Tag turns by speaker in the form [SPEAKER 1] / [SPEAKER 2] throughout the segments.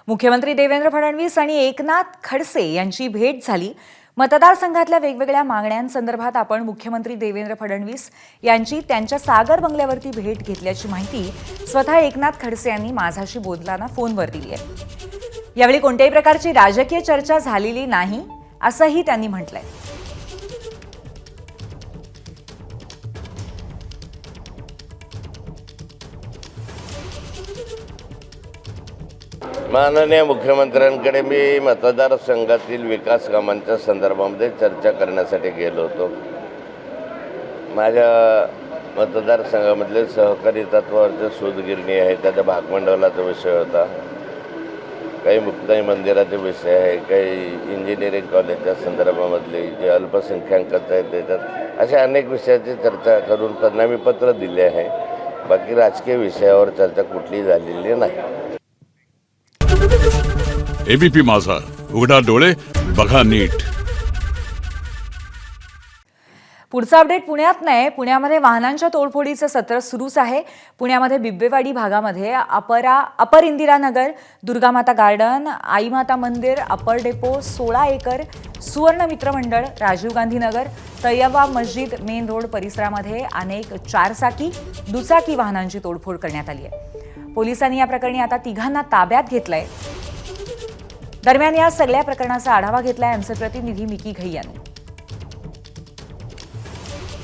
[SPEAKER 1] मुख्यमंत्री देवेंद्र फडणवीस आणि एकनाथ खडसे यांची भेट झाली। मतदारसंघातल्या वेगवेगळ्या मागण्यांसंदर्भात आपण मुख्यमंत्री देवेंद्र फडणवीस यांची त्यांच्या सागर बंगल्यावरती भेट घेतल्याची माहिती स्वतः एकनाथ खडसे यांनी माझाशी बोलताना फोनवर दिली आहे। यावेळी कोणत्याही प्रकारची राजकीय चर्चा झालेली नाही असंही त्यांनी म्हटलंय।
[SPEAKER 2] माननीय मुख्यमंत्र्यांकडे मी मतदारसंघातील विकास कामांच्या संदर्भामध्ये चर्चा करण्यासाठी गेलो होतो। माझ्या मतदारसंघामधले सहकारी तत्वावरचे सूतगिरणी आहे, त्याच्या भागमंडळाचा विषय होता, काही मुक्ताई मंदिराचे विषय आहे, काही इंजिनिअरिंग कॉलेजच्या संदर्भामधले जे अल्पसंख्याकांचं आहे त्याच्यात अशा अनेक विषयाची चर्चा करून त्यांना मी पत्र दिले आहे। बाकी राजकीय विषयावर चर्चा कुठलीही झालेली नाही।
[SPEAKER 3] एबीपी माझा, उघडा डोळे बघा नीट।
[SPEAKER 1] पुढचा अपडेट पुण्यात नाही, पुण्यामध्ये वाहनांच्या तोडफोडीचं सत्र सुरूच आहे। पुण्यामध्ये बिब्बेवाडी भागामध्ये अपर इंदिरानगर, दुर्गामाता गार्डन, आईमाता मंदिर, अपर डेपो, 16 एकर, सुवर्ण मित्र मंडळ, राजीव गांधी नगर, तय्यबा मस्जिद मेन रोड परिसरामध्ये अनेक चारचाकी, दुचाकी वाहनांची तोडफोड करण्यात आली आहे। पोलिसांनी या प्रकरणी आता तिघांना ताब्यात घेतलंय। दरम्यान या सगळ्या प्रकरणाचा आढावा घेतलाय आमचे प्रतिनिधी मिकी घई यांनी।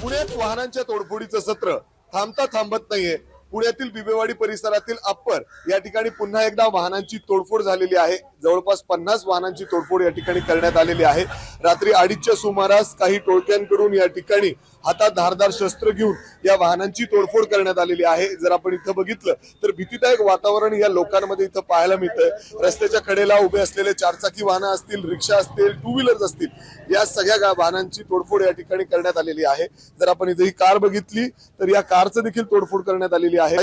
[SPEAKER 4] पुण्यात वाहनांच्या तोडफोडीचं सत्र थांबत नाहीये। पुण्यातील बिबेवाडी परिसरातील अप्पर या ठिकाणी पुन्हा एकदा वाहनांची तोडफोड झालेली आहे। जवळपास 50 वाहनांची तोडफोड या ठिकाणी करण्यात आलेली आहे। रात्री 2:30च्या सुमारास काही टोळक्यांकडून या ठिकाणी हातात धारदार शस्त्र घेऊन या वाहनांची तोडफोड करण्यात आलेली आहे। जर आपण इथं बघितलं तर भीतीदायक वातावरण या लोकांमध्ये इथं पाहायला मिळतंय। रस्त्याच्या कडेला उभे असलेले चारचाकी वाहनं असतील, रिक्षा असतील, टू व्हीलर्स असतील, या सगळ्या वाहनांची तोडफोड या ठिकाणी करण्यात आलेली आहे। जर आपण इथे ही कार बघितली तर या कारचं देखील तोडफोड करण्यात आलेली आहे।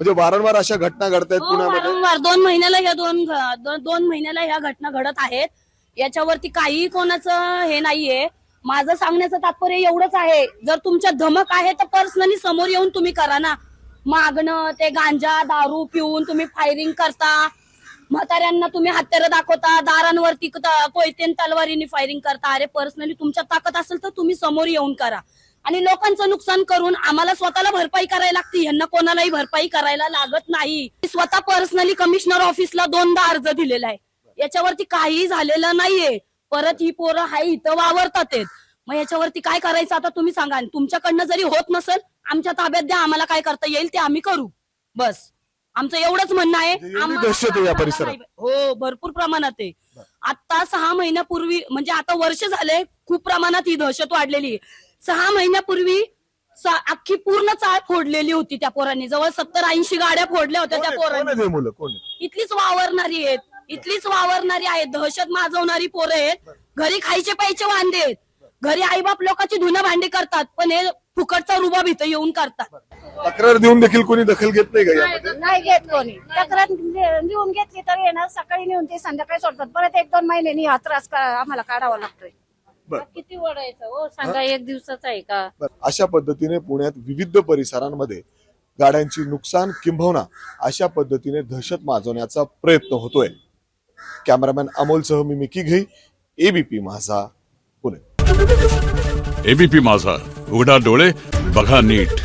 [SPEAKER 4] म्हणजे वारंवार अशा घटना घडतायत पुण्यामध्ये।
[SPEAKER 5] वारंवार 2 महिन्याला ह्या दोन महिन्याला ह्या घटना घडत आहेत। याच्यावरती काही कोणाचं हे नाहीये। माझं सांगण्याचं तात्पर्य एवढंच आहे, जर तुमच्या धमक आहे तर पर्सनली समोर येऊन तुम्ही करा ना। मागणं ते गांजा दारू पिऊन तुम्ही फायरिंग करता, म्हाताऱ्यांना तुम्ही हत्यारं दाखवता, दारांवरती कोयतेन तलवारीने फायरिंग करता। अरे पर्सनली तुमच्या ताकद असेल तर तुम्ही समोर येऊन करा। आणि लोकांचं नुकसान करून आम्हाला स्वतःला भरपाई करायला लागते, यांना कोणालाही भरपाई करायला लागत नाही। स्वतः पर्सनली कमिशनर ऑफिसला 2दा अर्ज दिलेला आहे, याच्यावरती काही झालेलं नाहीये। परत ही पोरं हाय इथं वावरतात, मग याच्यावरती काय करायचं आता तुम्ही सांगा। तुमच्याकडनं जरी होत नसेल आमच्या ताब्यात द्या, आम्हाला काय करता येईल ते आम्ही करू, बस आमचं एवढंच म्हणणं आहे।
[SPEAKER 4] दहशत आहे या परिसरात।
[SPEAKER 5] हो, भरपूर प्रमाणात आहे। आता 6 महिन्यापूर्वी, म्हणजे आता वर्ष झाले, खूप प्रमाणात ही दहशत वाढलेली आहे। 6 महिन्यापूर्वी अख्खी पूर्ण चाळ फोडलेली होती त्या पोरांनी, जवळ 70-80 गाड्या फोडल्या होत्या त्या पोरांनी। इथलीच वावरणारी आहेत, दहशत माजवणारी पोरं आहेत। घरी खायचे प्यायचे वांदे आहेत, घरी आईबाप लोकांची धुणं भांडी करतात, पण हे फुकटचा रुबाब इथं येऊन करतात।
[SPEAKER 4] तक्रार देऊन देखील कोणी दखल घेत नाही का यामध्ये?
[SPEAKER 6] नाही घेत कोणी। तक्रार लिहून घेतली तर येणार, सकाळी नेऊन ते संध्याकाळी सोडतात। परत 1-2 महिन्यांनी हा त्रास आम्हाला काढावा लागतोय।
[SPEAKER 5] किती वडायचं हो सांगा, एक दिवसाचा आहे का?
[SPEAKER 4] अशा पद्धतीने पुण्यात विविध परिसरांमध्ये गाड्यांची नुकसान किंबहुना अशा पद्धतीने दहशत माजवण्याचा प्रयत्न होतोय। कॅमेरामॅन अमोलसह मी मिकी घई, एबीपी माझा, पुणे।
[SPEAKER 3] एबीपी माझा, उघडा डोळे बघा नीट।